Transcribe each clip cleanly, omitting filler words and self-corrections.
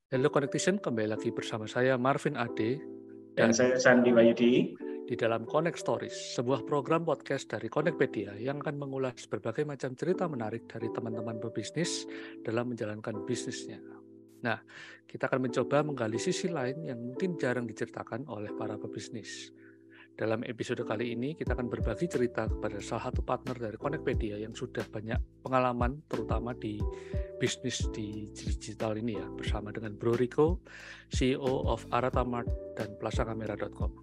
Hello Connectivition, kembali lagi bersama saya Marvin Ade Dan saya Sandi Wahyudi di dalam Connect Stories, sebuah program podcast dari Connectpedia yang akan mengulas berbagai macam cerita menarik dari teman-teman pebisnis dalam menjalankan bisnisnya. Nah, kita akan mencoba menggali sisi lain yang mungkin jarang diceritakan oleh para pebisnis. Dalam episode kali ini, kita akan berbagi cerita kepada salah satu partner dari Connectpedia yang sudah banyak pengalaman, terutama di bisnis di digital ini ya, bersama dengan Bro Rico, CEO of Aratamart dan PlazaCamera.com.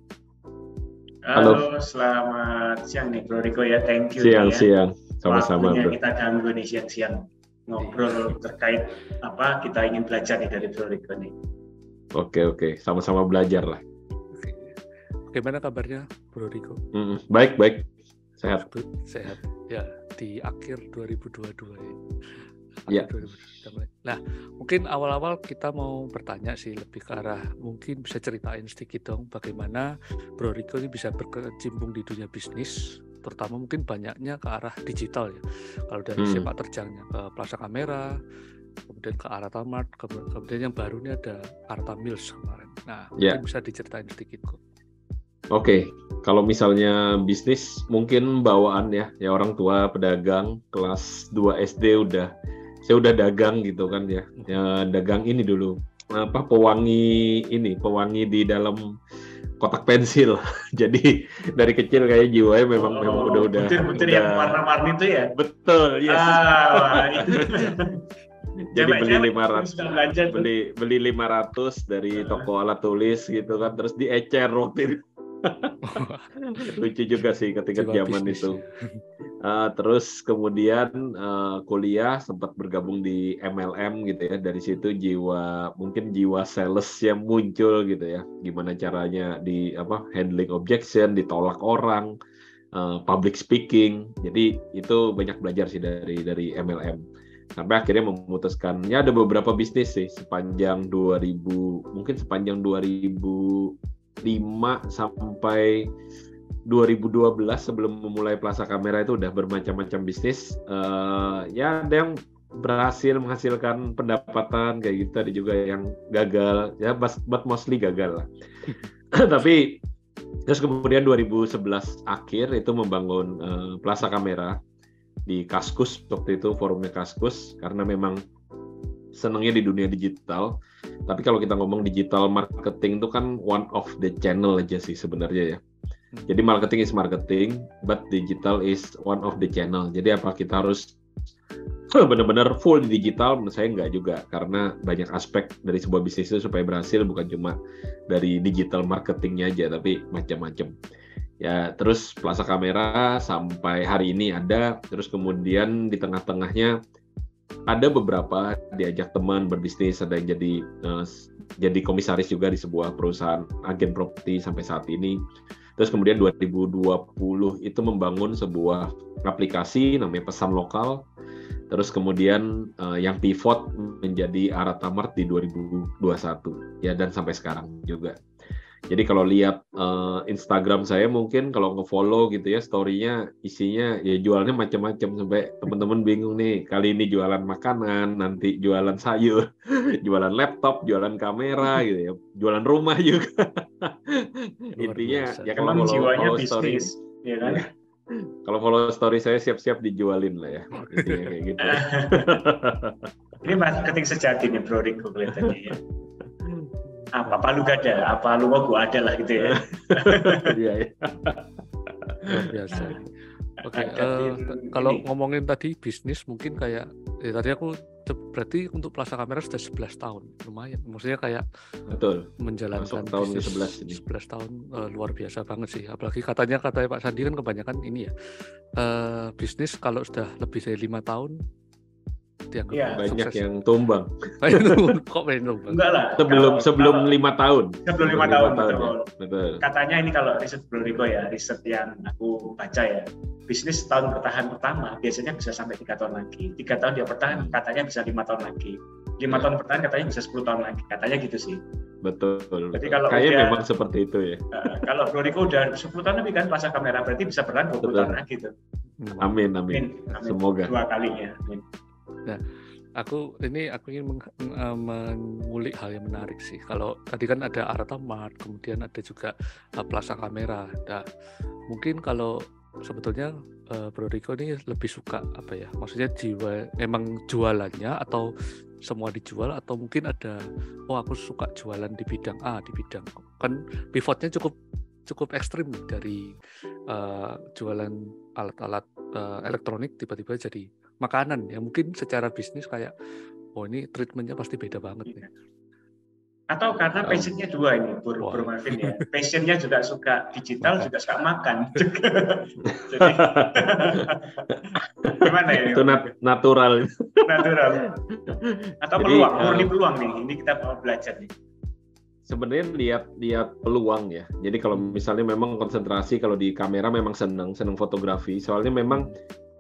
Halo, selamat siang nih Bro Rico ya, thank you. Siang, sama-sama Bro. Kita ganggu nih siang-siang ngobrol terkait apa kita ingin belajar nih dari Bro Rico nih. Oke, sama-sama belajar lah. Bagaimana kabarnya Bro Rico? Baik, sehat. Sehat ya, di akhir 2022 ya. Nah, mungkin awal-awal kita mau bertanya sih lebih ke arah, mungkin bisa ceritain sedikit dong bagaimana Bro Rico ini bisa berkecimpung di dunia bisnis, terutama mungkin banyaknya ke arah digital ya. Kalau dari sepak terjangnya ke Plaza Kamera, kemudian ke Aratamart, kemudian yang baru ini ada Arata Mills kemarin. Nah, mungkin bisa diceritain sedikit kok. Oke, kalau misalnya bisnis mungkin bawaan ya orang tua pedagang kelas 2 SD saya udah dagang gitu kan ya. Dagang ini dulu pewangi di dalam kotak pensil. Jadi dari kecil kayak jiwanya memang udah butir yang warna-warni itu ya. Betul, yes. Jadi beli 500 dari toko alat tulis gitu kan, terus diecer waktu itu. Lucu juga sih ketika zaman itu. Terus kemudian kuliah sempat bergabung di MLM gitu ya. Dari situ jiwa sales yang muncul gitu ya. Gimana caranya handling objection, ditolak orang, public speaking. Jadi itu banyak belajar sih dari MLM. Sampai akhirnya memutuskan, ya ada beberapa bisnis sih sepanjang 2005 sampai 2012 sebelum memulai Plaza Kamera itu udah bermacam-macam bisnis. Ya ada yang berhasil menghasilkan pendapatan kayak gitu, ada juga yang gagal ya, but mostly gagal lah. Tapi terus kemudian 2011 akhir itu membangun Plaza Kamera di Kaskus, waktu itu forumnya Kaskus, karena memang senangnya di dunia digital. Tapi kalau kita ngomong digital marketing itu kan one of the channel aja sih sebenarnya ya. Jadi marketing is marketing, but digital is one of the channel. Jadi apa kita harus benar-benar full di digital? Menurut saya enggak juga, karena banyak aspek dari sebuah bisnis itu supaya berhasil, bukan cuma dari digital marketingnya aja, tapi macam-macam. Ya, terus Plaza Kamera sampai hari ini ada, terus kemudian di tengah-tengahnya ada beberapa diajak teman berbisnis, ada yang jadi komisaris juga di sebuah perusahaan agen properti sampai saat ini. Terus kemudian 2020 itu membangun sebuah aplikasi namanya Pesan Lokal. Terus kemudian yang pivot menjadi Aratamart di 2021 ya, dan sampai sekarang juga. Jadi kalau lihat Instagram saya, mungkin kalau nge-follow gitu ya, story-nya isinya ya jualnya macam-macam, sampai teman-teman bingung nih, kali ini jualan makanan, nanti jualan sayur, jualan laptop, jualan kamera gitu ya, jualan rumah juga. Intinya ya kalau follow story ya kan. Ya. Kalau follow story saya siap-siap dijualin lah ya. Intinya kayak gitu. Ini marketing sejati nih Bro Rico kelihatannya ya. Apa lu gak ada, apa lu mau gua ada lah gitu ya. Iya. Luar biasa. Oke, kalau ngomongin tadi bisnis, mungkin kayak tadi aku berarti untuk Plaza Kamera sudah 11 tahun, lumayan. Maksudnya kayak betul menjalankan tahun bisnis 11 tahun luar biasa banget sih. Apalagi katanya Pak Sandi kan kebanyakan ini ya, bisnis kalau sudah lebih dari 5 tahun banyak sukses. Yang tumbang. Kok main tumbang? Enggak lah. Sebelum 5 tahun. Sebelum 5 tahun. Ya. Betul. Katanya ini kalau riset Bro Rico ya, riset yang aku baca ya, bisnis tahun bertahan pertama biasanya bisa sampai 3 tahun lagi. 3 tahun dia bertahan katanya bisa 5 tahun lagi. 5 tahun bertahan katanya bisa 10 tahun lagi. Katanya gitu sih. Betul. Jadi kalau kayaknya memang seperti itu ya. Kalau Bro Rico udah 10 tahun lebih kan Plaza Kamera, berarti bisa bertahan 20 tahun lagi tuh. Amin. Semoga. 2 kalinya. Amin. Nah, Aku ingin mengulik hal yang menarik sih. Kalau tadi kan ada Alfamart, kemudian ada juga Plaza Kamera. Nah, mungkin kalau sebetulnya Bro Riko ini lebih suka apa ya? Maksudnya emang jualannya atau semua dijual, atau mungkin ada aku suka jualan di bidang A, di bidang kan pivotnya cukup ekstrim dari jualan alat-alat elektronik tiba-tiba jadi makanan ya, mungkin secara bisnis kayak ini treatmentnya pasti beda banget nih. Atau karena passionnya dua ini, Bro Marvin ya. Passionnya juga suka digital, juga suka makan. Jadi gimana ya? Itu natural. Natural. Atau peluang, murni peluang nih. Ini kita mau belajar nih. Sebenarnya lihat peluang ya. Jadi kalau misalnya memang konsentrasi, kalau di kamera memang senang fotografi. Soalnya memang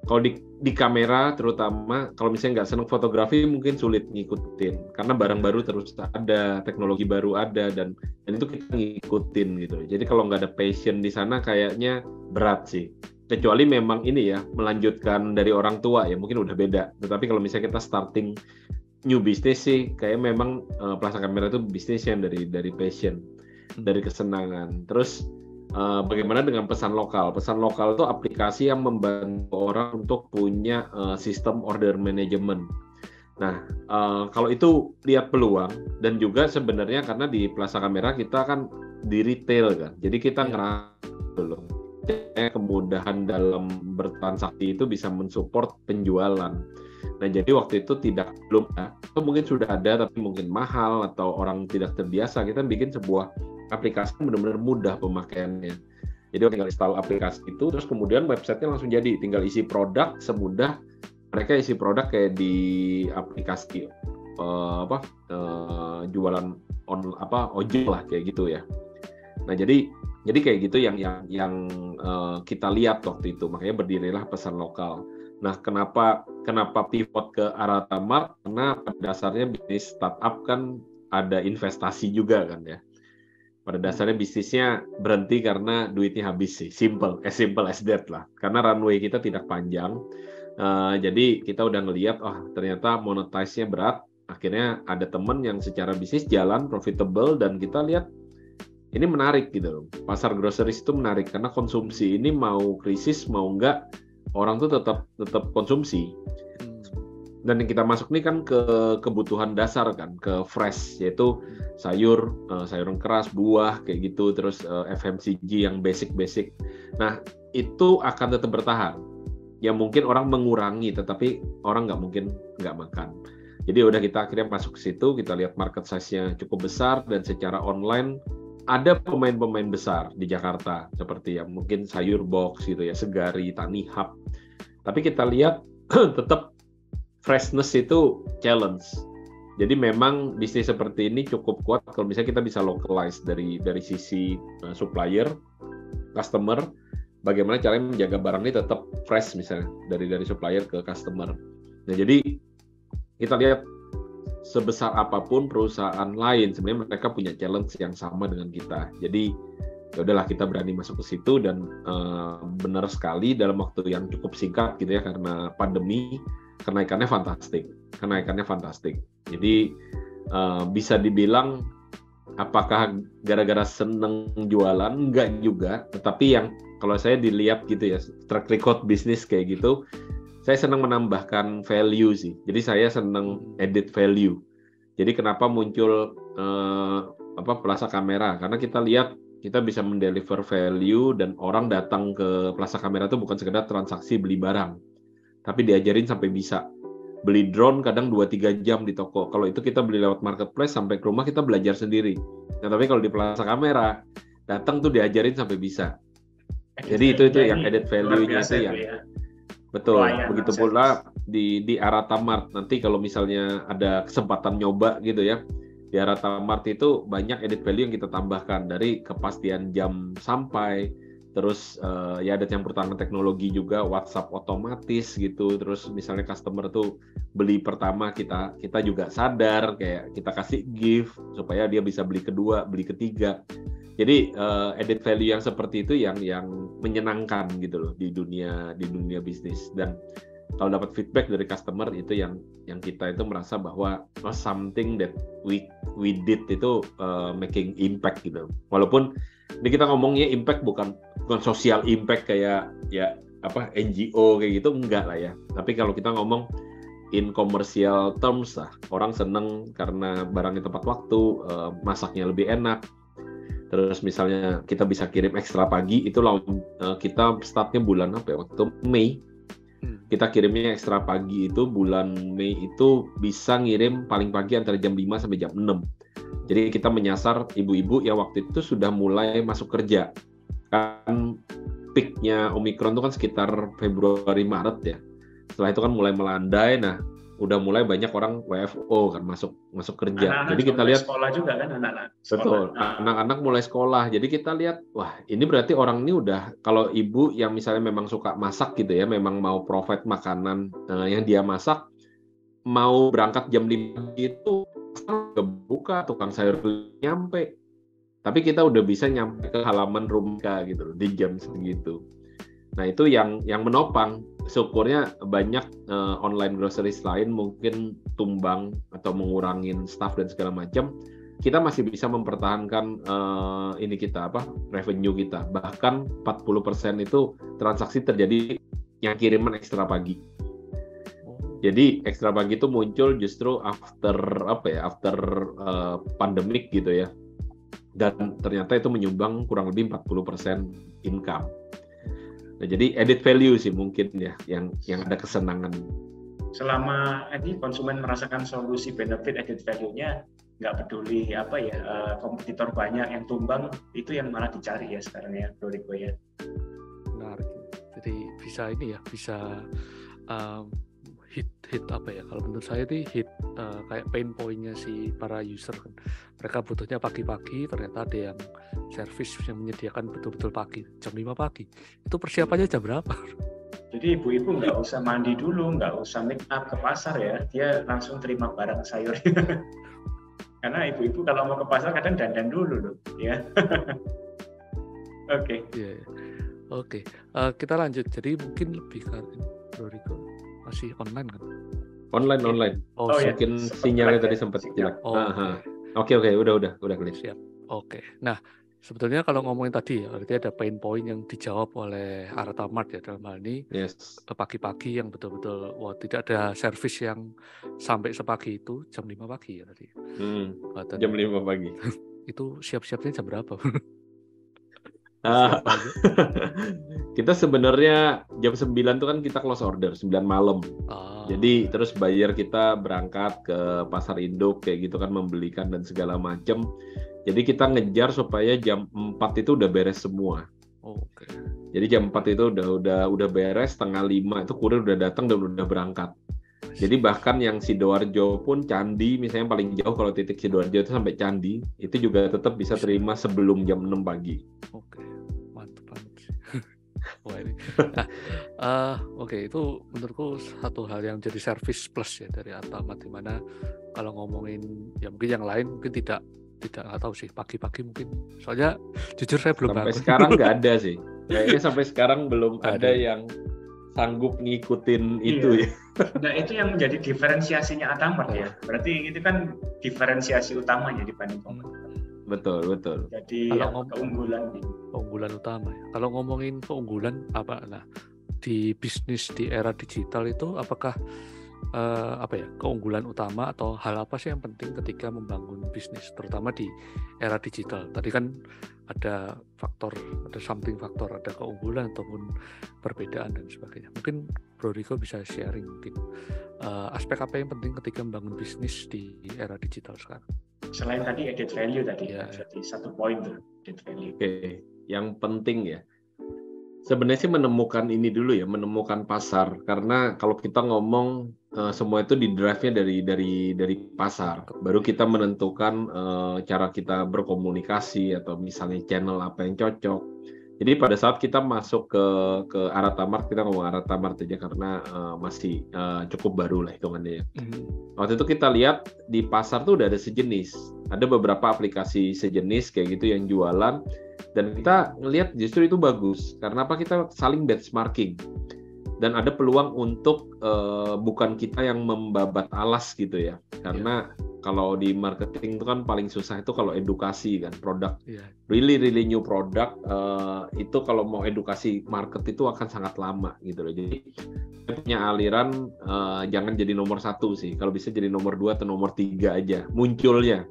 kalau di kamera terutama, kalau misalnya nggak senang fotografi mungkin sulit ngikutin. Karena barang baru terus ada, teknologi baru ada, dan itu kita ngikutin gitu. Jadi kalau nggak ada passion di sana kayaknya berat sih. Kecuali memang ini ya, melanjutkan dari orang tua ya mungkin udah beda. Tetapi kalau misalnya kita starting new business sih, kayak memang Plaza Kamera itu bisnis yang dari passion, dari kesenangan. Terus bagaimana dengan pesan lokal? Pesan lokal itu aplikasi yang membantu orang untuk punya sistem order management. Nah, kalau itu lihat peluang, dan juga sebenarnya karena di Plaza Kamera kita kan di retail kan, jadi kita ngerasa belum kemudahan dalam bertransaksi itu bisa mensupport penjualan. Nah, jadi waktu itu belum atau mungkin sudah ada tapi mungkin mahal atau orang tidak terbiasa, kita bikin sebuah aplikasi benar-benar mudah pemakaiannya. Jadi tinggal install aplikasi itu, terus kemudian websitenya langsung jadi, tinggal isi produk semudah mereka isi produk kayak di aplikasi jualan ojol lah kayak gitu ya. Nah jadi kayak gitu yang kita lihat waktu itu, makanya berdirilah Pesan Lokal. Nah kenapa pivot ke Alfamart? Karena pada dasarnya bisnis startup kan ada investasi juga kan ya. Pada dasarnya bisnisnya berhenti karena duitnya habis sih, simple as that lah. Karena runway kita tidak panjang, jadi kita udah ngelihat, ternyata monetize-nya berat. Akhirnya ada teman yang secara bisnis jalan profitable, dan kita lihat ini menarik gitu. Pasar groceries itu menarik karena konsumsi ini mau krisis mau enggak, orang tuh tetap konsumsi. Dan yang kita masuk nih kan ke kebutuhan dasar kan, ke fresh, yaitu sayuran keras, buah kayak gitu, terus FMCG yang basic. Nah itu akan tetap bertahan. Ya mungkin orang mengurangi, tetapi orang nggak mungkin nggak makan. Jadi udah kita akhirnya masuk ke situ, kita lihat market size-nya cukup besar, dan secara online ada pemain-pemain besar di Jakarta seperti yang mungkin Sayur Box gitu ya, Segari, Tani Hub. Tapi kita lihat tetap freshness itu challenge. Jadi memang bisnis seperti ini cukup kuat kalau misalnya kita bisa localize dari sisi supplier, customer, bagaimana caranya menjaga barang ini tetap fresh misalnya dari supplier ke customer. Nah jadi kita lihat sebesar apapun perusahaan lain sebenarnya mereka punya challenge yang sama dengan kita. Jadi ya udahlah kita berani masuk ke situ, dan benar sekali dalam waktu yang cukup singkat gitu ya, karena pandemi kenaikannya fantastik. Jadi bisa dibilang apakah gara-gara seneng jualan? Enggak juga, tetapi yang kalau saya dilihat gitu ya, track record bisnis kayak gitu, saya senang menambahkan value sih. Jadi saya senang edit value. Jadi kenapa muncul Plaza Kamera? Karena kita lihat kita bisa mendeliver value, dan orang datang ke Plaza Kamera itu bukan sekedar transaksi beli barang, tapi diajarin sampai bisa beli drone kadang 2-3 jam di toko. Kalau itu kita beli lewat marketplace, sampai ke rumah kita belajar sendiri. Nah, tapi kalau di Plaza Kamera datang tuh diajarin sampai bisa. Jadi itu yang added value-nya itu yang betul. Begitu pula di Alfamart, nanti kalau misalnya ada kesempatan nyoba gitu ya, di Alfamart itu banyak added value yang kita tambahkan, dari kepastian jam sampai, terus ya ada campur tangan teknologi juga, WhatsApp otomatis gitu. Terus misalnya customer tuh beli pertama, kita juga sadar kayak kita kasih gift supaya dia bisa beli kedua, beli ketiga. Jadi added value yang seperti itu yang menyenangkan gitu loh di dunia bisnis. Dan kalau dapat feedback dari customer itu yang kita itu merasa bahwa something that we did itu making impact gitu. Walaupun ini kita ngomongnya impact bukan social impact kayak ya apa NGO kayak gitu, enggak lah ya. Tapi kalau kita ngomong in commercial terms lah, orang seneng karena barangnya tepat waktu, masaknya lebih enak. Terus misalnya kita bisa kirim ekstra pagi, itu kita startnya bulan apa ya, waktu Mei. Kita kirimnya ekstra pagi itu bulan Mei itu bisa ngirim paling pagi antara jam 5 sampai jam 6. Jadi kita menyasar ibu-ibu yang waktu itu sudah mulai masuk kerja. Kan peak-nya Omicron itu kan sekitar Februari Maret ya. Setelah itu kan mulai melandai, nah udah mulai banyak orang WFO kan masuk kerja. Anak-anak jadi kita lihat sekolah juga kan anak-anak. Betul, anak-anak mulai sekolah. Jadi kita lihat, wah ini berarti orang ini udah, kalau ibu yang misalnya memang suka masak gitu ya, memang mau provide makanan yang dia masak, mau berangkat jam 5 itu buka tukang sayur nyampe. Tapi kita udah bisa nyampe ke halaman rumah gitu di jam segitu. Nah itu yang menopang. Syukurnya banyak online groceries lain mungkin tumbang atau mengurangin staff dan segala macam. Kita masih bisa mempertahankan ini kita revenue kita. Bahkan 40% itu transaksi terjadi yang kiriman ekstra pagi. Jadi ekstra pagi itu muncul justru after pandemic gitu ya. Dan ternyata itu menyumbang kurang lebih 40% income. Nah, jadi added value sih mungkin ya yang ada kesenangan. Selama ini konsumen merasakan solusi benefit added value-nya, nggak peduli kompetitor banyak yang tumbang, itu yang malah dicari ya sekarang ya, Bro Riko ya. Benar. Jadi bisa hit apa ya, kalau menurut saya itu hit kayak pain point-nya si para user kan. Mereka butuhnya pagi-pagi, ternyata ada yang service yang menyediakan betul-betul pagi, jam 5 pagi. Itu persiapannya jam berapa? Jadi ibu-ibu nggak usah mandi dulu, nggak usah make up ke pasar ya, dia langsung terima barang sayur. Karena ibu-ibu kalau mau ke pasar kadang dandan dulu loh, ya. Oke. Yeah. Oke. Kita lanjut. Jadi mungkin lebih kan, Bro Riko masih online kan? Online. Oh ya. Mungkin sinyalnya tadi sempat jelek. Oke, udah clear. Siap. Oke. Nah, sebetulnya kalau ngomongin tadi ya, berarti ada pain point yang dijawab oleh Artamart ya dalam hal ini. Yes. Pagi-pagi yang betul-betul tidak ada service yang sampai sepagi itu jam 5 pagi ya tadi. Jam 5 pagi. Itu siap-siapnya jam berapa? Kita sebenarnya jam 9 tuh kan kita close order 9 malam. Jadi terus buyer kita berangkat ke pasar induk kayak gitu kan, membelikan dan segala macam. Jadi kita ngejar supaya jam 4 itu udah beres semua. Oke. Jadi jam 4 itu udah beres, setengah 5 itu kurir udah datang dan udah berangkat. Jadi bahkan yang Sidoarjo pun Candi misalnya paling jauh, kalau titik Sidoarjo itu sampai Candi, itu juga tetap bisa terima sebelum jam 6 pagi. Oke. Mantap banget. Wah ini. Oke, itu menurutku satu hal yang jadi service plus ya dari Artamart, di mana kalau ngomongin ya mungkin yang lain mungkin tidak nggak tahu sih, pagi-pagi mungkin, soalnya jujur saya belum sampai sekarang nggak ada sih, kayaknya sampai sekarang belum ada yang sanggup ngikutin itu ya. Nah itu yang menjadi diferensiasinya Artamart ya, berarti itu kan diferensiasi utamanya dibanding kompetitor. Betul. Jadi keunggulan utama ya. Kalau ngomongin keunggulan apa, nah di bisnis di era digital itu apakah keunggulan utama atau hal apa sih yang penting ketika membangun bisnis, terutama di era digital? Tadi kan ada something faktor, ada keunggulan ataupun perbedaan dan sebagainya. Mungkin Bro Riko bisa sharing mungkin aspek apa yang penting ketika membangun bisnis di era digital sekarang. Selain tadi added value tadi, jadi satu poin tuh added value. Oke, yang penting ya. Sebenarnya sih menemukan ini dulu ya, menemukan pasar. Karena kalau kita ngomong semua itu di drive-nya dari pasar. Baru kita menentukan cara kita berkomunikasi atau misalnya channel apa yang cocok. Jadi pada saat kita masuk ke Artamart, kita ngomong Artamart aja karena masih cukup baru lah hitungannya ya. Waktu itu kita lihat di pasar tuh udah ada sejenis. Ada beberapa aplikasi sejenis kayak gitu yang jualan. Dan kita ngelihat justru itu bagus. Karena apa? Kita saling benchmarking. dan ada peluang untuk bukan kita yang membabat alas gitu ya, karena kalau di marketing itu kan paling susah itu kalau edukasi kan, produk really new product, itu kalau mau edukasi market itu akan sangat lama gitu loh. Jadi punya aliran jangan jadi nomor 1 sih, kalau bisa jadi nomor 2 atau nomor 3 aja munculnya.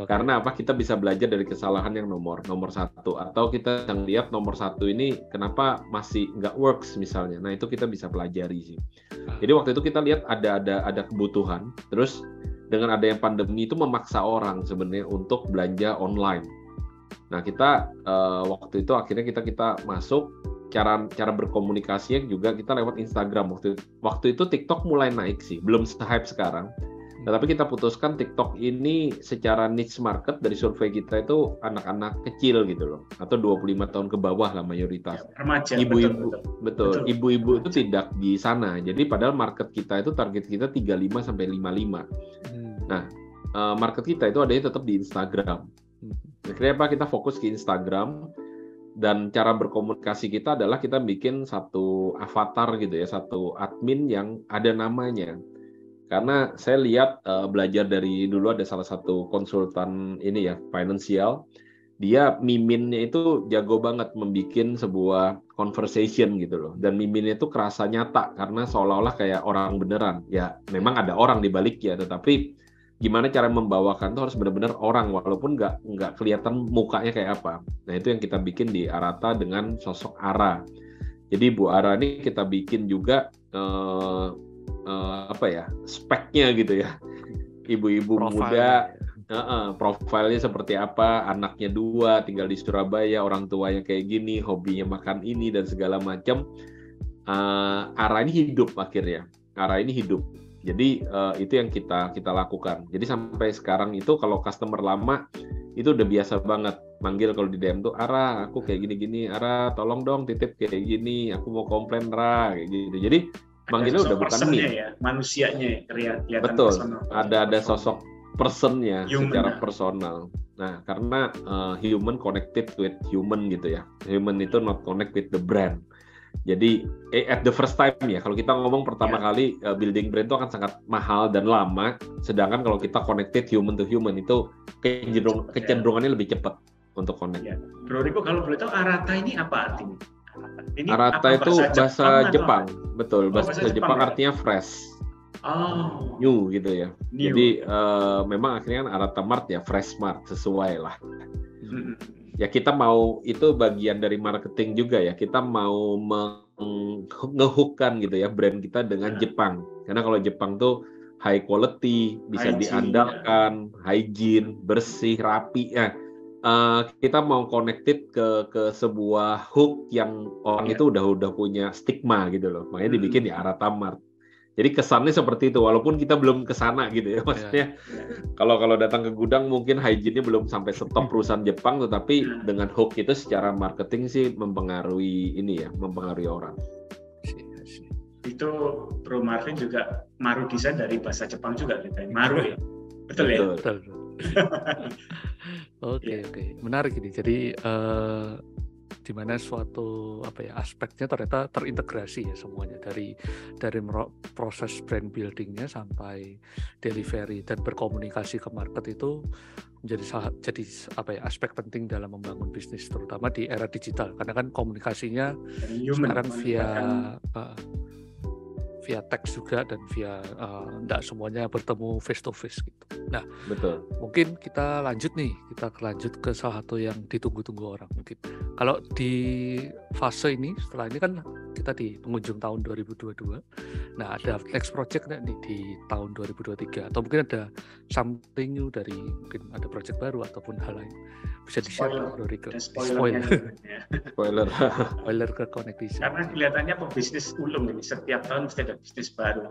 Karena apa, kita bisa belajar dari kesalahan yang nomor 1, atau kita yang lihat nomor 1 ini kenapa masih nggak works misalnya. Nah itu kita bisa pelajari sih. Jadi waktu itu kita lihat ada kebutuhan, terus dengan adanya pandemi itu memaksa orang sebenarnya untuk belanja online. Nah kita waktu itu akhirnya kita masuk, cara berkomunikasinya juga kita lewat Instagram. Waktu itu TikTok mulai naik sih, belum se-hype sekarang. Tetapi kita putuskan TikTok ini secara niche market dari survei kita itu anak-anak kecil gitu loh, atau 25 tahun ke bawah lah mayoritas. Remaja, betul. Ibu-ibu itu tidak di sana. Jadi padahal market kita itu target kita 35 sampai 55. Nah, market kita itu adanya tetap di Instagram. Akhirnya apa? Kita fokus ke Instagram, dan cara berkomunikasi kita adalah kita bikin satu avatar gitu ya, satu admin yang ada namanya. Karena saya lihat belajar dari dulu ada salah satu konsultan ini ya, financial, dia miminnya itu jago banget membikin sebuah conversation gitu loh, dan miminnya itu kerasa nyata karena seolah-olah kayak orang beneran. Ya memang ada orang di baliknya, tetapi gimana cara membawakan itu harus benar-benar orang, walaupun nggak kelihatan mukanya kayak apa. Nah itu yang kita bikin di Arata dengan sosok Ara. Jadi Bu Ara ini kita bikin juga speknya gitu ya, ibu-ibu muda, profilnya seperti apa, anaknya 2, tinggal di Surabaya, orang tuanya kayak gini, hobinya makan ini dan segala macam. Ara ini hidup akhirnya, Ara ini hidup. Jadi itu yang kita lakukan. Jadi sampai sekarang itu kalau customer lama itu udah biasa banget manggil kalau di DM tuh, Ara aku kayak gini-gini, Ara tolong dong titip kayak gini, aku mau komplain Ra kayak gitu. Jadi manggilnya udah bukan mie. Ya, manusianya kelihatan. Betul. Ada sosok personnya secara personal. Nah karena human connected with human gitu ya. Human itu not connect with the brand. Jadi at the first time ya, kalau kita ngomong pertama kali building brand itu akan sangat mahal dan lama, sedangkan kalau kita connected human to human itu kecenderungannya lebih cepat untuk connect. Bro Riko, kalau boleh tahu Arata ini apa artinya? Arata itu bahasa Jepang, betul. Bahasa Jepang artinya fresh, new gitu ya. New. Jadi memang akhirnya kan Arata Mart ya fresh mart, sesuai lah. Ya kita mau, itu bagian dari marketing juga ya, kita mau ngehookkan gitu ya brand kita dengan Jepang, karena kalau Jepang tuh high quality, bisa diandalkan, hygiene, bersih, rapi ya. Kita mau connected ke sebuah hook yang orang itu udah punya stigma gitu loh, makanya dibikin di Arata Mart. Jadi kesannya seperti itu, walaupun kita belum kesana gitu ya, maksudnya kalau datang ke gudang mungkin hygiene-nya belum sampai setop perusahaan Jepang, tetapi dengan hook itu secara marketing sih mempengaruhi orang. Itu Bro Marvin juga Maru desain dari bahasa Jepang juga kita, Maru ya, betul ya? Betul. Oke, menarik ini. Jadi di mana suatu aspeknya ternyata terintegrasi ya semuanya, dari proses brand buildingnya sampai delivery dan berkomunikasi ke market itu jadi aspek penting dalam membangun bisnis, terutama di era digital, karena kan komunikasinya sekarang via teks juga, dan via enggak semuanya bertemu face to face gitu. Nah, betul. Mungkin kita lanjut ke salah satu yang ditunggu-tunggu orang mungkin. Kalau di fase ini, setelah ini kan kita di penghujung tahun 2022. Nah, ada next project nggak nih di tahun 2023? Atau mungkin ada something new dari, mungkin ada project baru ataupun hal lain. Bisa di-share Bro Riko. Spoiler ke Connect Design. Karena kelihatannya pebisnis ulung ini, setiap tahun mesti ada bisnis baru.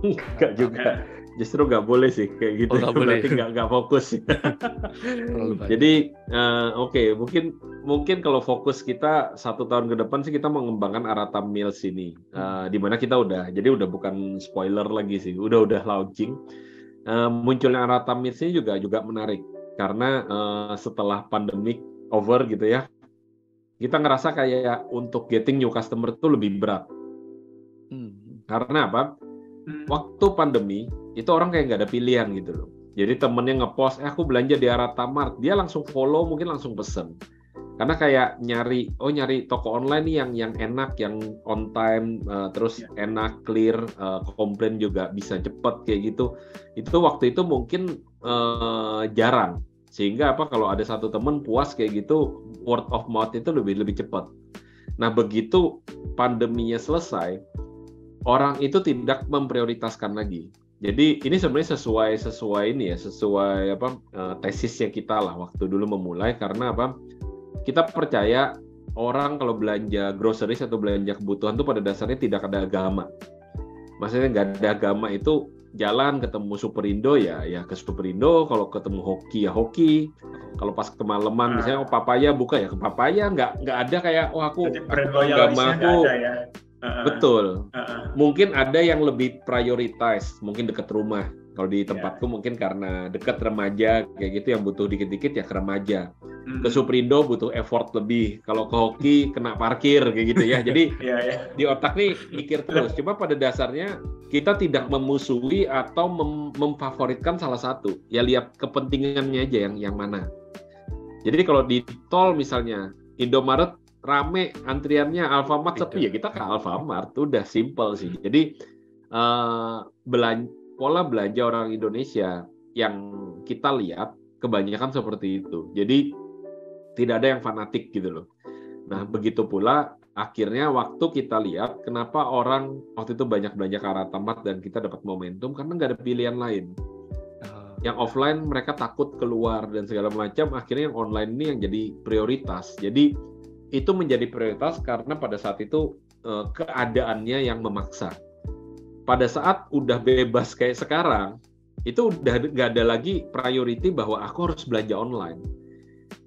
Enggak juga. Justru nggak boleh sih kayak gitu. Berarti nggak fokus. Jadi mungkin kalau fokus kita 1 tahun ke depan sih kita mengembangkan Arata Mills ini, di mana kita udah bukan spoiler lagi sih, udah launching. Munculnya Arata Mills ini juga menarik karena setelah pandemic over gitu ya, kita ngerasa kayak untuk getting new customer itu lebih berat. Karena apa? Waktu pandemi itu orang kayak nggak ada pilihan gitu loh. Jadi temennya ngepost, aku belanja di Alfamart, dia langsung follow, mungkin langsung pesen. Karena kayak nyari toko online nih yang enak, yang on time, terus enak, clear, komplain juga bisa cepet kayak gitu. Itu waktu itu mungkin jarang. Sehingga apa, kalau ada satu temen puas kayak gitu, word of mouth itu lebih cepat. Nah, begitu pandeminya selesai, orang itu tidak memprioritaskan lagi. Jadi ini sebenarnya sesuai tesisnya kita lah waktu dulu memulai, karena apa? Kita percaya orang kalau belanja groceries atau belanja kebutuhan itu pada dasarnya tidak ada agama. Maksudnya nggak ada agama itu jalan ketemu Superindo ya ke Superindo, kalau ketemu hoki ya hoki. Kalau pas kemalaman misalnya papaya buka ya ke papaya, nggak ada kayak aku agama aku. Ya. Betul. Mungkin ada yang lebih prioritize, mungkin dekat rumah. Kalau di tempatku mungkin karena dekat remaja kayak gitu, yang butuh dikit-dikit ya ke remaja. Ke Superindo butuh effort lebih. Kalau ke hoki kena parkir kayak gitu ya. Jadi di otak nih mikir terus. Cuma pada dasarnya kita tidak memusuhi atau memfavoritkan salah satu. Ya lihat kepentingannya aja yang mana. Jadi kalau di tol misalnya Indomaret rame antriannya, Alfamart sepi ya kita ke Alfamart, udah simple sih. Jadi pola belanja orang Indonesia yang kita lihat kebanyakan seperti itu. Jadi tidak ada yang fanatik gitu loh. Nah, begitu pula akhirnya waktu kita lihat kenapa orang waktu itu banyak belanja ke Alfamart dan kita dapat momentum, karena nggak ada pilihan lain. Yang offline mereka takut keluar dan segala macam, akhirnya yang online ini yang jadi prioritas. Jadi itu menjadi prioritas karena pada saat itu keadaannya yang memaksa. Pada saat udah bebas kayak sekarang, itu udah nggak ada lagi priority bahwa aku harus belanja online.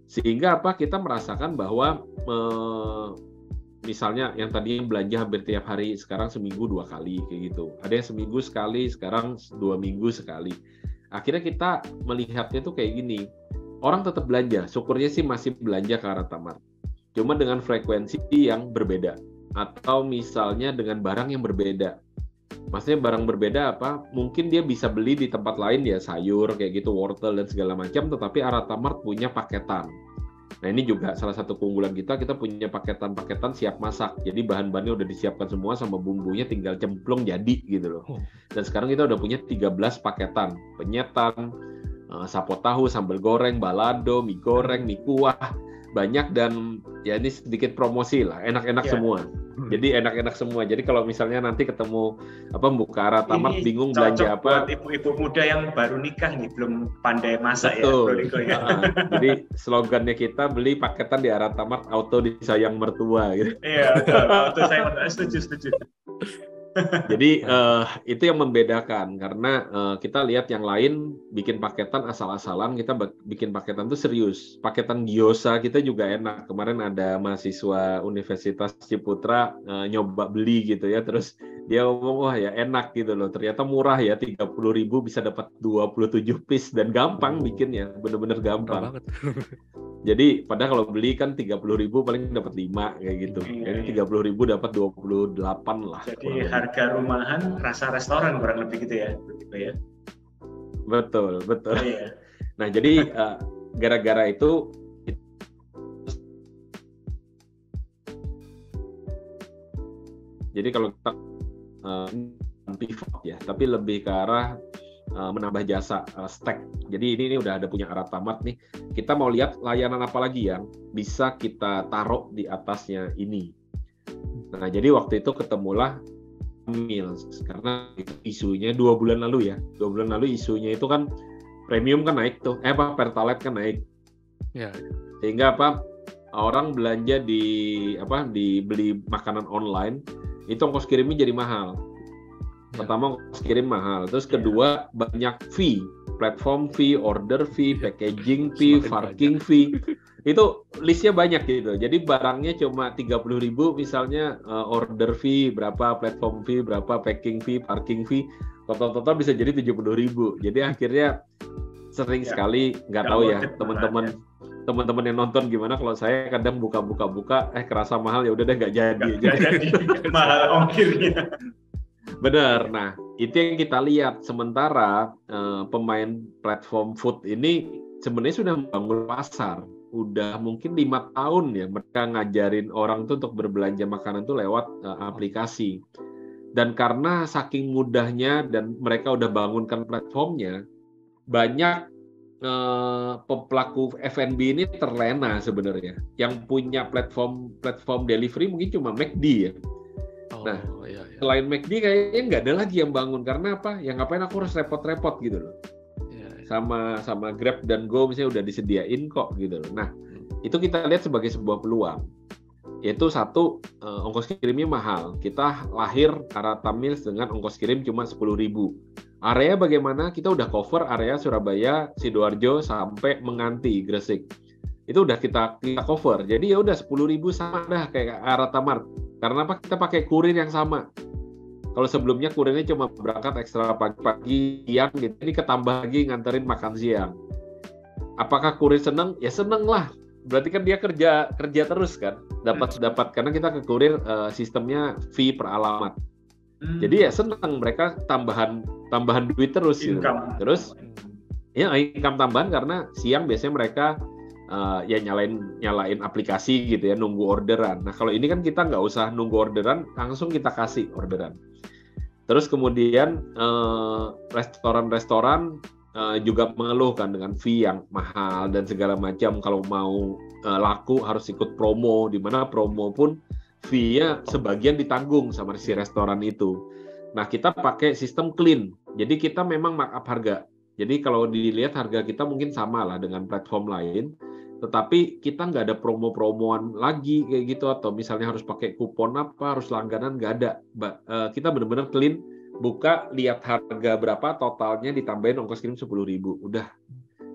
Sehingga apa, kita merasakan bahwa misalnya yang tadinya belanja hampir tiap hari, sekarang seminggu 2 kali kayak gitu. Ada yang seminggu sekali, sekarang 2 minggu sekali. Akhirnya kita melihatnya tuh kayak gini, orang tetap belanja, syukurnya sih masih belanja ke Alfamart. Cuma dengan frekuensi yang berbeda, atau misalnya dengan barang yang berbeda. Maksudnya barang berbeda apa? Mungkin dia bisa beli di tempat lain ya, sayur kayak gitu, wortel dan segala macam, tetapi Alfamart punya paketan. Nah ini juga salah satu keunggulan kita punya paketan-paketan siap masak. Jadi bahan-bahannya udah disiapkan semua sama bumbunya tinggal cemplung jadi gitu loh. Dan sekarang kita udah punya 13 paketan. Penyetan, sapo tahu, sambal goreng, balado, mie goreng, mie kuah. Banyak dan ya ini sedikit promosi lah, enak-enak semua. Jadi enak-enak semua. Jadi kalau misalnya nanti ketemu buka Alfamart bingung belanja apa, buat ibu-ibu muda yang baru nikah nih belum pandai masak. Betul. Ya. Jadi slogannya kita beli paketan di Alfamart, auto disayang mertua gitu. Iya, auto disayang mertua. Setuju. Jadi itu yang membedakan, karena kita lihat yang lain bikin paketan asal-asalan, kita bikin paketan tuh serius. Paketan gyoza kita juga enak. Kemarin ada mahasiswa Universitas Ciputra nyoba beli gitu ya, terus dia ngomong wah ya enak gitu loh. Ternyata murah ya, 30.000 bisa dapat 27 piece dan gampang bikinnya, bener-bener gampang. Jadi padahal kalau beli kan 30.000 paling dapat 5 kayak gitu. Jadi 30.000 dapat 28 lah. Jadi harga rumahan rasa restoran kurang lebih gitu ya. Betul. Iya. Nah jadi gara-gara itu jadi kalau kita pivot ya, tapi lebih ke arah menambah jasa stack. Jadi ini udah ada punya Alfamart nih. Kita mau lihat layanan apa lagi yang bisa kita taruh di atasnya ini. Nah, jadi waktu itu ketemulah Meals, karena isunya 2 bulan lalu ya. 2 bulan lalu isunya itu kan premium kan naik tuh. Pertalite kan naik. Ya. Sehingga orang belanja beli makanan online, itu ongkos kirimnya jadi mahal. Pertama ongkos kirim mahal, terus kedua banyak fee, platform fee, order fee, packaging fee, parking fee. Itu listnya banyak gitu. Jadi barangnya cuma 30.000 misalnya, order fee berapa, platform fee berapa, packing fee, parking fee, total bisa jadi 70.000. Jadi akhirnya sering sekali, nggak tahu ya teman-teman yang nonton gimana, kalau saya kadang buka kerasa mahal, ya udah deh nggak jadi. Mahal ongkirnya. Benar. Nah, itu yang kita lihat. Sementara pemain platform food ini sebenarnya sudah membangun pasar. Udah mungkin 5 tahun ya mereka ngajarin orang tuh untuk berbelanja makanan tuh lewat aplikasi. Dan karena saking mudahnya dan mereka udah bangunkan platformnya, banyak pelaku F&B ini terlena sebenarnya. Yang punya platform delivery mungkin cuma McD ya. Nah, iya. Selain McD kayaknya nggak ada lagi yang bangun. Karena apa? Ya ngapain aku harus repot-repot gitu loh. Iya. Sama Grab dan Go misalnya udah disediain kok gitu loh. Nah, itu kita lihat sebagai sebuah peluang. Yaitu satu, ongkos kirimnya mahal. Kita lahir Arata Mills dengan ongkos kirim cuma 10.000. Area bagaimana? Kita udah cover area Surabaya, Sidoarjo sampai Menganti, Gresik. Itu udah kita cover. Jadi ya udah 10.000 sama dah kayak Arata Mart. Karena apa? Kita pakai kurir yang sama. Kalau sebelumnya kurirnya cuma berangkat ekstra pagi, siang gitu. Ini ketambah lagi nganterin makan siang. Apakah kurir seneng? Ya seneng lah. Berarti kan dia kerja terus kan. Dapat karena kita ke kurir sistemnya fee per alamat. Jadi ya senang mereka tambahan duit terus gitu. Terus ya income tambahan karena siang biasanya mereka ya nyalain aplikasi gitu ya, nunggu orderan. Nah kalau ini kan kita nggak usah nunggu orderan, langsung kita kasih orderan. Terus kemudian restoran juga mengeluhkan dengan fee yang mahal dan segala macam. Kalau mau laku harus ikut promo, di mana promo pun fee-nya sebagian ditanggung sama si restoran itu. Nah, kita pakai sistem clean. Jadi kita memang markup harga. Jadi kalau dilihat harga kita mungkin sama lah dengan platform lain, tetapi kita nggak ada promo-promoan lagi kayak gitu, atau misalnya harus pakai kupon apa, harus langganan, nggak ada. Kita benar-benar clean, buka, lihat harga berapa, totalnya ditambahin ongkos kirim 10.000. Udah.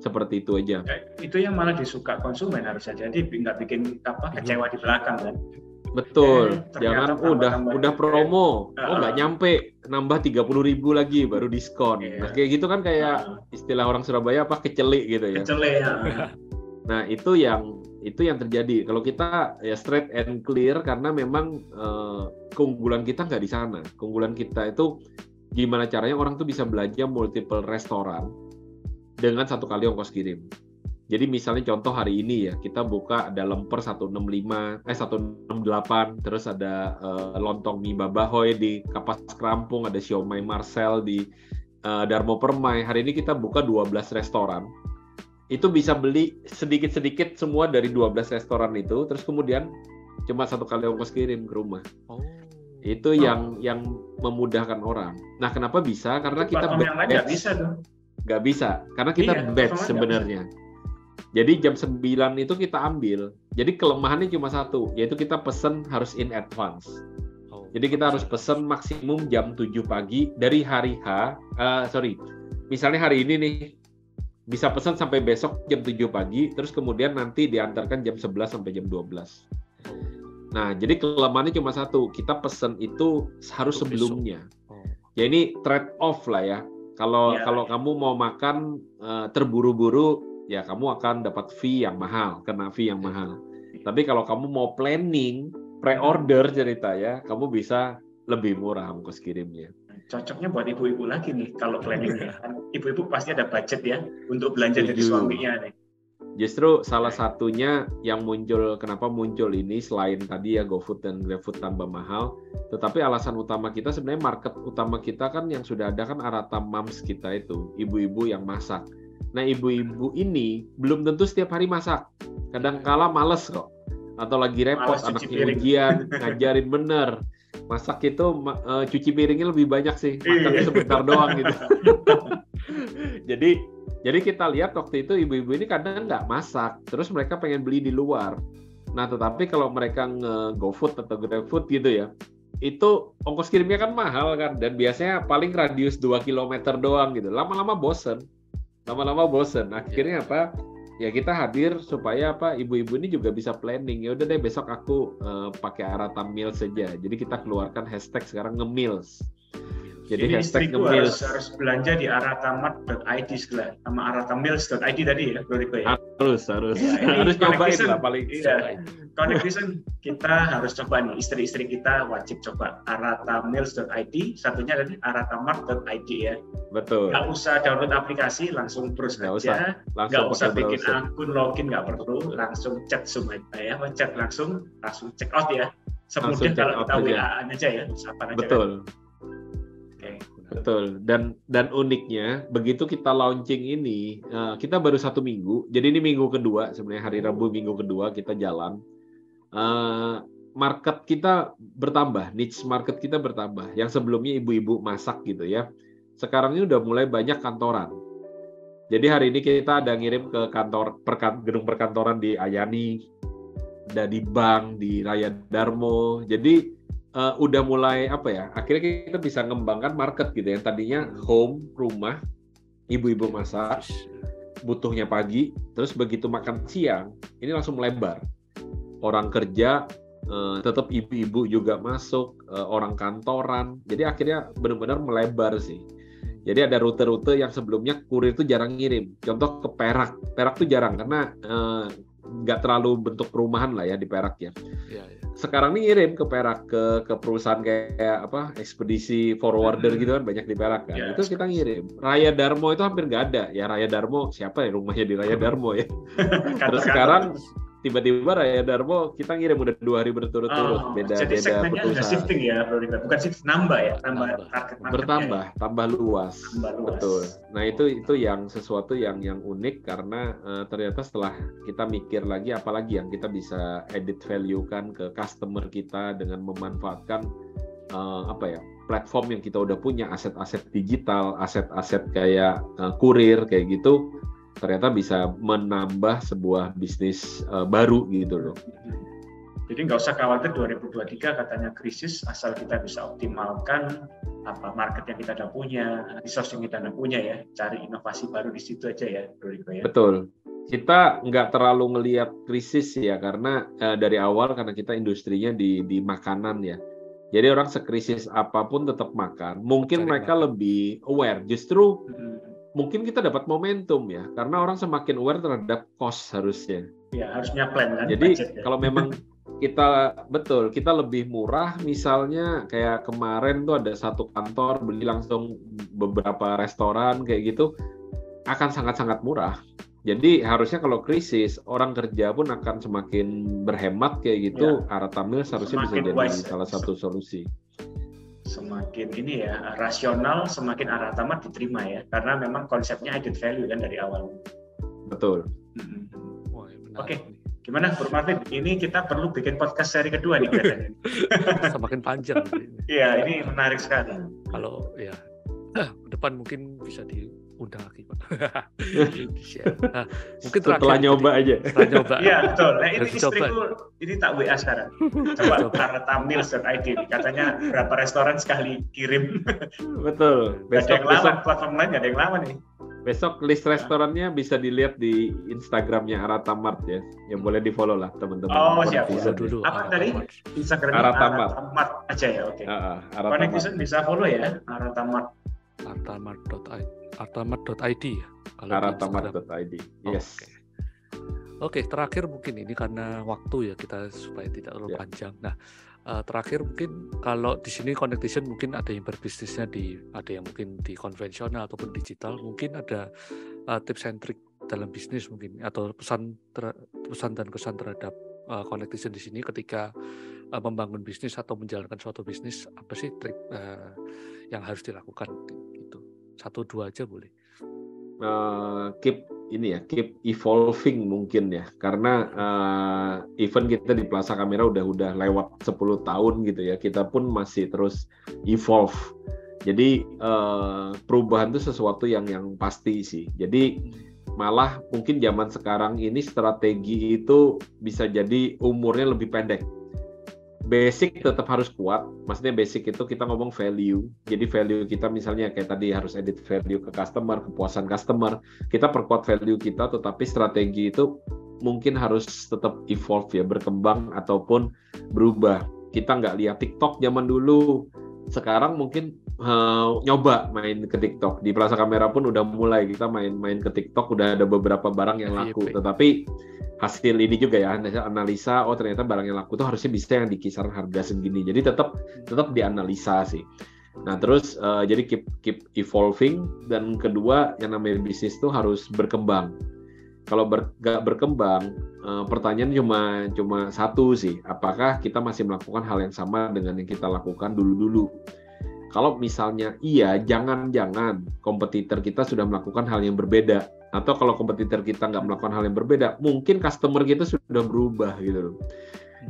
Seperti itu aja. Itu yang malah disuka konsumen harusnya. Jadi nggak bikin kecewa di belakang kan. Betul, jangan udah promo, nggak nyampe, nambah 30.000 lagi baru diskon. Nah kayak gitu kan kayak istilah orang Surabaya kecelik gitu ya. Kecelik ya. Nah itu yang terjadi. Kalau kita ya straight and clear karena memang keunggulan kita nggak di sana. Keunggulan kita itu gimana caranya orang tuh bisa belanja multiple restoran dengan satu kali ongkos kirim. Jadi misalnya contoh hari ini ya, kita buka ada lemper 168, terus ada lontong mie Babahoy di Kapas Kerampung, ada siomay Marcel di Darmo Permai. Hari ini kita buka 12 restoran. Itu bisa beli sedikit-sedikit semua dari 12 restoran itu, terus kemudian cuma satu kali ongkos kirim ke rumah. Itu yang memudahkan orang. Nah, kenapa bisa? Karena kita nggak bisa dong. Nggak bisa, karena kita batch sebenarnya. Jadi jam 9 itu kita ambil. Jadi kelemahannya cuma satu, yaitu kita pesen harus in advance. Jadi kita harus pesen maksimum jam 7 pagi dari hari misalnya hari ini nih, bisa pesen sampai besok jam 7 pagi, terus kemudian nanti diantarkan jam 11 sampai jam 12. Nah, jadi kelemahannya cuma satu, kita pesen itu harus sebelumnya. Ya ini trade off lah ya. Kalau kamu mau makan terburu-buru, ya kamu akan dapat fee yang mahal, kena fee yang mahal. Tapi kalau kamu mau planning, pre-order cerita ya, kamu bisa lebih murah ongkos kirimnya. Cocoknya buat ibu-ibu lagi nih kalau planningnya. Ibu-ibu pasti ada budget ya untuk belanja dari suaminya nih. Justru salah satunya yang kenapa muncul ini selain tadi ya GoFood dan GrabFood tambah mahal, tetapi alasan utama kita sebenarnya market utama kita kan yang sudah ada kan Arata Moms kita itu, ibu-ibu yang masak. Nah, ibu-ibu ini belum tentu setiap hari masak. Kadang-kala males kok. Atau lagi repot, anaknya ujian, ngajarin bener. Masak itu cuci piringnya lebih banyak sih. Makannya sebentar doang gitu. Jadi kita lihat waktu itu ibu-ibu ini kadang nggak masak. Terus mereka pengen beli di luar. Nah, tetapi kalau mereka nge-GoFood atau GrabFood gitu ya, itu ongkos kirimnya kan mahal kan. Dan biasanya paling radius 2 km doang gitu. Lama-lama bosen. Akhirnya apa? Ya kita hadir supaya ibu-ibu ini juga bisa planning. Ya udah deh besok aku pakai Arata Mills saja. Jadi kita keluarkan hashtag sekarang nge-Mills. Jadi hashtag nge-Mills harus belanja di aratamart.id sama aratamills.id tadi ya, Bro Riko ya. harus Ya, harus nyobain Connect lah paling. Iya. Connect Vision kita harus coba nih, istri-istri kita wajib coba aratamills.id, satunya tadi aratamart.id ya. Betul. Nggak usah download aplikasi, langsung browse Nggak aja. usah, Nggak usah pakai bikin browser. akun login, nggak perlu, langsung chat Zoom aja ya, chat langsung check out ya. Semudah Langsung check kalau out kita aja. WA-an aja ya, usahakan aja. Betul. Kan? Betul. Dan uniknya begitu kita launching ini, kita baru 1 minggu. Jadi ini minggu kedua, sebenarnya hari Rabu minggu kedua kita jalan. Market kita bertambah, niche market kita bertambah. Yang sebelumnya ibu-ibu masak gitu ya. Sekarang ini udah mulai banyak kantoran. Jadi hari ini kita ada ngirim ke gedung perkantoran di Ayani, ada di bank, di Raya Darmo. Jadi udah mulai akhirnya kita bisa ngembangkan market gitu. Yang tadinya home, rumah, ibu-ibu masak, butuhnya pagi, terus begitu makan siang, ini langsung melebar. Orang kerja, tetap ibu-ibu juga masuk, orang kantoran. Jadi akhirnya benar-benar melebar sih. Jadi ada rute-rute yang sebelumnya kurir itu jarang ngirim. Contoh ke Perak. Perak tuh jarang karena nggak terlalu bentuk perumahan lah ya di Perak ya. Ya. Sekarang nih ngirim ke Perak ke perusahaan kayak ekspedisi forwarder gitu kan banyak di Perak kan. Itu kita ngirim. Raya Darmo itu hampir nggak ada. Ya Raya Darmo siapa ya rumahnya di Raya Darmo ya. Terus sekarang tiba-tiba Raya Darmo kita ngirim udah 2 hari berturut-turut. Beda segmennya udah shifting ya, Bro Rika. Bukan shifting, nambah ya, tambah target marketnya. Bertambah, tambah luas. Betul. Nah itu yang sesuatu yang unik karena ternyata setelah kita mikir lagi apalagi yang kita bisa edit value kan ke customer kita dengan memanfaatkan platform yang kita udah punya, aset-aset digital, aset-aset kayak kurir kayak gitu. Ternyata bisa menambah sebuah bisnis baru gitu loh. Jadi nggak usah khawatir 2023 katanya krisis, asal kita bisa optimalkan market yang kita udah punya, resource yang kita udah punya ya, cari inovasi baru di situ aja ya, Bro Riko ya. Betul. Kita nggak terlalu ngelihat krisis ya, karena dari awal karena kita industrinya di makanan ya. Jadi orang sekrisis apapun tetap makan. Mungkin mereka lebih aware. Justru mungkin kita dapat momentum ya, karena orang semakin aware terhadap cost harusnya. Ya, harusnya plan kan. Jadi kalau memang kita lebih murah, misalnya kayak kemarin tuh ada satu kantor beli langsung beberapa restoran kayak gitu, akan sangat-sangat murah. Jadi harusnya kalau krisis orang kerja pun akan semakin berhemat kayak gitu. Ya. Aratamills harusnya bisa jadi salah satu solusi. Semakin ini ya rasional, semakin Aratamart diterima ya, karena memang konsepnya added value kan dari awal. Betul. Oke, gimana Bro Martin? Ini kita perlu bikin podcast seri kedua nih kelihatannya. Semakin panjang. Iya, ini menarik sekali. Kalau ya depan mungkin bisa diundang lagi Pak. Mungkin setelah nyoba aja. Setelah nyoba. Iya betul. Nah ini istriku ini tak WA sekarang. Coba aratamills.id katanya berapa restoran sekali kirim. Betul. Besok, ada yang lawan, platform lain ada yang lawan nih. Besok list restorannya bisa dilihat di Instagramnya Aratamart ya. Yang boleh di follow lah teman-teman. Oh siap. Dulu. Apa tadi? Instagramnya Aratamart aja ya. Oke. Connect Vision bisa follow ya Aratamart. Aratamart.id ya. Aratamart.id. Yes. Oke, terakhir mungkin ini karena waktu ya kita supaya tidak terlalu panjang. Nah, terakhir mungkin kalau di sini Connect Vision mungkin ada yang berbisnisnya ada yang mungkin di konvensional ataupun digital, mungkin ada tips and trick dalam bisnis mungkin atau pesan dan kesan terhadap Connect Vision di sini ketika membangun bisnis atau menjalankan suatu bisnis, apa sih trik yang harus dilakukan gitu. 1-2 aja boleh. Keep evolving mungkin ya, karena event kita di Plaza Kamera udah lewat 10 tahun gitu ya, kita pun masih terus evolve. Jadi perubahan itu sesuatu yang pasti sih. Jadi malah mungkin zaman sekarang ini strategi itu bisa jadi umurnya lebih pendek. Basic tetap harus kuat, maksudnya basic itu kita ngomong value. Jadi value kita misalnya kayak tadi harus edit value ke customer, kepuasan customer. Kita perkuat value kita, tetapi strategi itu mungkin harus tetap evolve ya, berkembang ataupun berubah. Kita nggak lihat TikTok zaman dulu. Sekarang mungkin nyoba main ke TikTok. Di Plaza Kamera pun udah mulai kita main ke TikTok, udah ada beberapa barang yang laku. Tetapi hasil ini juga ya, analisa, oh ternyata barang yang laku tuh harusnya bisa yang di kisaran harga segini. Jadi tetap dianalisa sih. Nah terus jadi keep evolving, dan kedua yang namanya bisnis tuh harus berkembang. Kalau nggak berkembang, pertanyaan cuma satu sih, apakah kita masih melakukan hal yang sama dengan yang kita lakukan dulu-dulu? Kalau misalnya iya, jangan-jangan kompetitor kita sudah melakukan hal yang berbeda, atau kalau kompetitor kita nggak melakukan hal yang berbeda, mungkin customer kita sudah berubah gitu loh.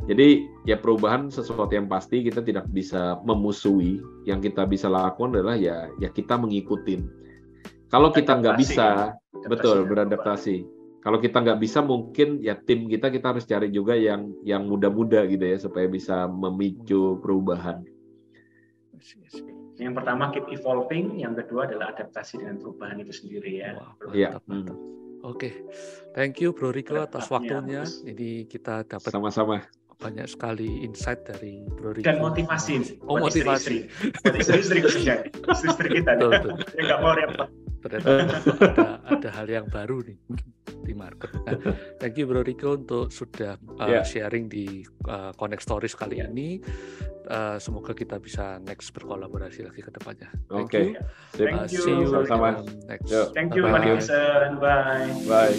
Jadi ya perubahan sesuatu yang pasti kita tidak bisa memusuhi, yang kita bisa lakukan adalah ya kita mengikutin. Kalau kita nggak bisa, betul beradaptasi. Kalau kita nggak bisa, mungkin ya tim kita harus cari juga yang muda-muda gitu ya, supaya bisa memicu perubahan. Yang pertama keep evolving, yang kedua adalah adaptasi dengan perubahan itu sendiri ya. Iya. Oke, thank you Bro Rico atas waktunya. Ini kita dapat sama-sama banyak sekali insight dari Bro Rico. Dan motivasi. Motivasi. Buat istri-istri khususnya. Istri-istri kita. Betul. Yang nggak mau repot. Ternyata ada hal yang baru nih di market. Nah, thank you Bro Rico untuk sudah sharing di Connect Stories kali ini. Semoga kita bisa next berkolaborasi lagi ke depannya. Oke. Thank you. See you sama-sama. Next. Thank you Manison. Bye. Bye.